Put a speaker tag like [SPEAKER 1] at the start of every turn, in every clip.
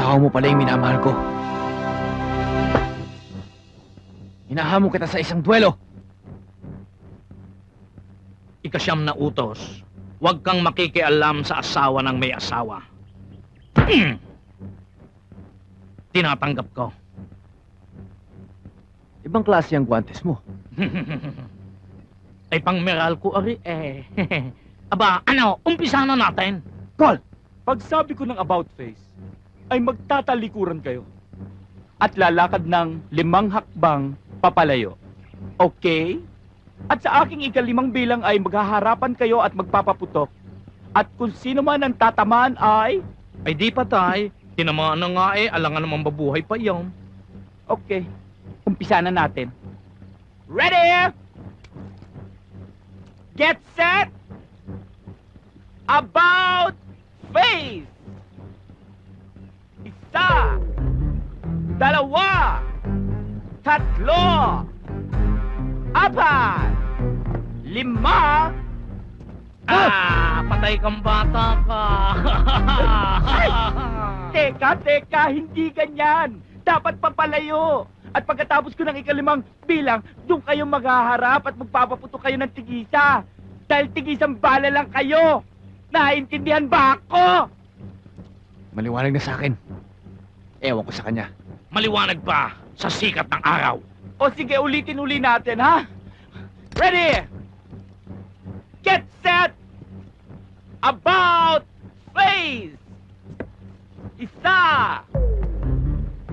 [SPEAKER 1] Asawa mo pala yung minamahal ko. Hinahamon kita sa isang duelo.
[SPEAKER 2] Ikasyam na utos. Huwag kang makikialam sa asawa ng may asawa. Tinatanggap ko.
[SPEAKER 1] Ibang klase ang guwantes mo.
[SPEAKER 2] Ay pang meral ko ari eh. Aba, ano, umpisa na natin.
[SPEAKER 1] Call!
[SPEAKER 3] Pag sabi ko ng about face, ay magtatalikuran kayo. At lalakad ng 5 hakbang papalayo. Okay? At sa aking ika-5 bilang ay maghaharapan kayo at magpapaputok. At kung sino man ang tatamaan ay...
[SPEAKER 2] Ay di patay. Tinamaan na nga eh, alangan naman babuhay pa yun.
[SPEAKER 3] Okay, umpisa na natin. Ready? Get set! About face! 1, 2, 3, 4, 5, 6,
[SPEAKER 2] Patay kang bata ka.
[SPEAKER 3] Teka, hindi ganyan. Dapat papalayo. At pagkatapos ko ng ika-5 bilang, doon kayo maghaharap at magpapaputok kayo ng tigisa. Dahil tigisang bala lang kayo. Naintindihan ba ako?
[SPEAKER 1] Maliwanag na sa akin. Ewan ko sa kanya.
[SPEAKER 2] Maliwanag pa sa sikat ng araw.
[SPEAKER 3] O sige, ulitin natin, ha? Ready? Get set! About face! 1, 2,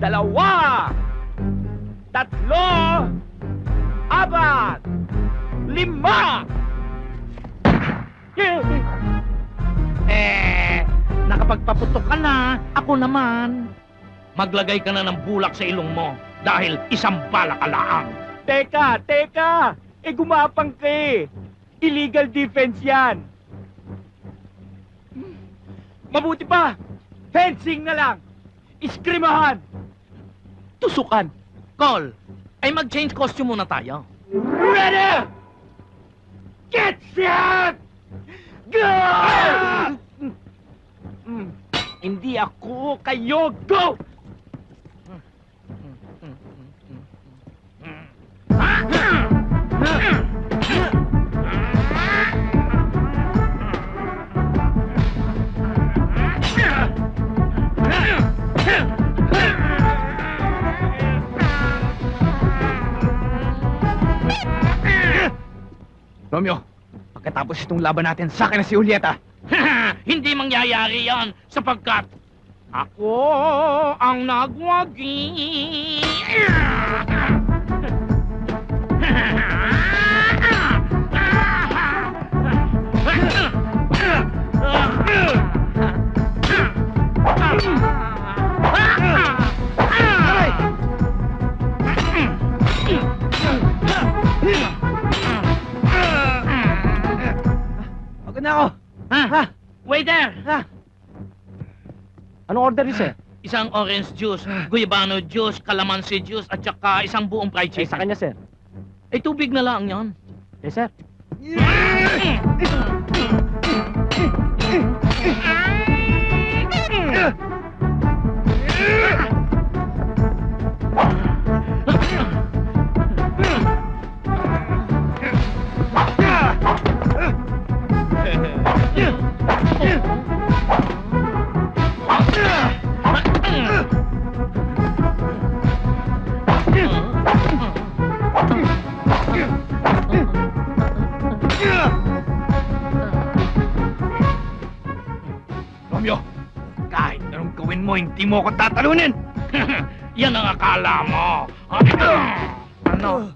[SPEAKER 3] 3, 4, 5, 6,
[SPEAKER 2] Nakapagpaputok ka na, ako naman. Maglagay ka na ng bulak sa ilong mo dahil isang bala ka laang.
[SPEAKER 3] Teka! Gumapang ka eh. Illegal defense yan. Mabuti pa, fencing na lang. Iskrimahan. Tusukan.
[SPEAKER 2] Call, ay mag-change costume muna tayo.
[SPEAKER 3] Ready! Get set! Go! Hindi ako, kayo, go!
[SPEAKER 1] Romeo, pagkatapos itong laban natin, sa akin na si Julieta.
[SPEAKER 2] Hindi mangyayari yan sapagkat ako ang nagwagi.
[SPEAKER 1] Pagod na ako.
[SPEAKER 2] Ha? Waiter!
[SPEAKER 1] Anong order niyo, sir?
[SPEAKER 2] Isang orange juice, guayabano juice, calamansi juice, at saka isang buong fried
[SPEAKER 1] Ay, sa
[SPEAKER 2] chicken.
[SPEAKER 1] kanya, sir.
[SPEAKER 2] Ay, tubig na lang yan.
[SPEAKER 1] Yes, sir.
[SPEAKER 2] Romeo, kahit anong gawin mo, hindi mo ako tatalunin. Yan ang akala mo. Ano?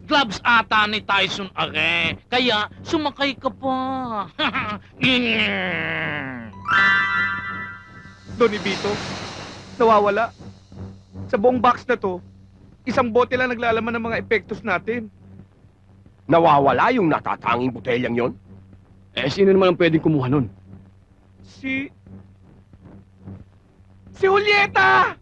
[SPEAKER 2] Gloves ata ni Tyson Are, kaya sumakay ka pa.
[SPEAKER 4] Donnie Vito, nawawala. Sa buong box na to, isang bote lang naglalaman ng mga epektos natin.
[SPEAKER 5] Nawawala yung natatanging botelyang yon?
[SPEAKER 1] Eh, sino naman ang pwedeng kumuha nun?
[SPEAKER 4] Si Julieta!